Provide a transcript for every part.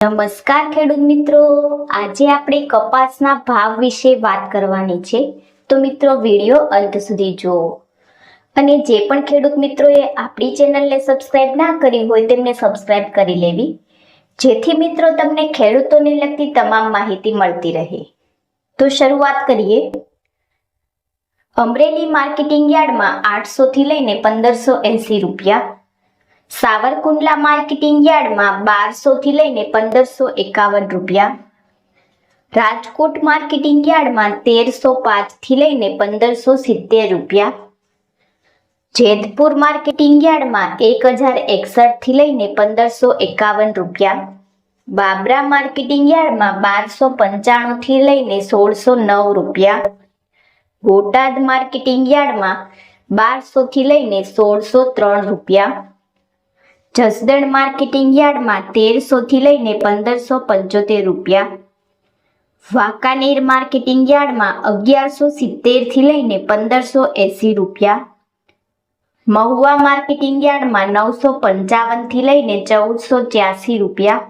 નમસ્કાર ખેડૂત મિત્રો, આજે આપણે કપાસના ભાવ વિશે વાત કરવાની છે. તો મિત્રો વિડીયો અંત સુધી જુઓ. અને જે પણ ખેડૂત મિત્રોએ આપણી ચેનલને સબસ્ક્રાઇબ ના કરી હોય તેમને સબસ્ક્રાઇબ કરી લેવી, જેથી મિત્રો તમને ખેડૂતોને લગતી તમામ માહિતી મળતી રહે. તો શરૂઆત કરીએ. અમરેલી માર્કેટિંગ યાર્ડમાં 800 થી લઈને 1580 રૂપિયા, સાવરકુંડલા માર્કેટિંગ યાર્ડમાં 1200 થી લઈને 1551 રૂપિયા, રાજકોટ માર્કેટિંગ યાર્ડમાં 1305 થી લઈને 1570 રૂપિયા, જેતપુર માર્કેટિંગ યાર્ડમાં 1061 થી લઈને 1551 રૂપિયા, બાબરા માર્કેટિંગ યાર્ડમાં 1295 થી લઈને 1609 રૂપિયા, બોટાદ માર્કેટિંગ યાર્ડમાં 1200 થી લઈને 1603 રૂપિયા, જસદણ માર્કેટિંગ યાર્ડમાં 1300 થી લઈને 1575 રૂપિયા, વાંકાનેર માર્કેટિંગ યાર્ડમાં 1170 થી લઈને 1580 રૂપિયા, મહુવા માર્કેટિંગ યાર્ડમાં 955 થી લઈને 1484 રૂપિયા,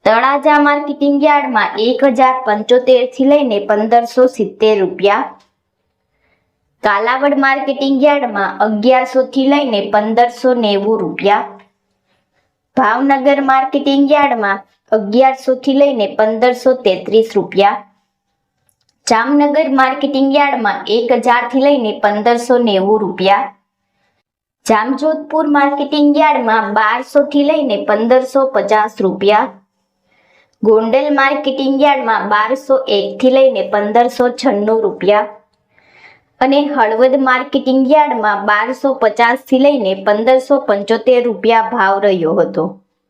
તળાજા માર્કેટિંગ યાર્ડમાં 1075 થી લઈને 1570 રૂપિયા, કાલાવડ માર્કેટિંગ યાર્ડમાં 1100 થી લઈને 1590 રૂપિયા, ભાવનગર માર્કેટિંગ યાર્ડમાં 1100 થી લઈને 1533 રૂપિયા, જામનગર માર્કેટિંગ યાર્ડમાં 1000 થી લઈને 1590 રૂપિયા, જામજોધપુર માર્કેટિંગ યાર્ડમાં 1200 થી લઈને 1550 રૂપિયા, ગોંડલ માર્કેટિંગ યાર્ડમાં 1201 થી લઈને 1596 રૂપિયા, અને હળવદ માર્કેટિંગ યાર્ડમાં 1250 થી લઈને 1575 રૂપિયા ભાવ રહ્યો હતો.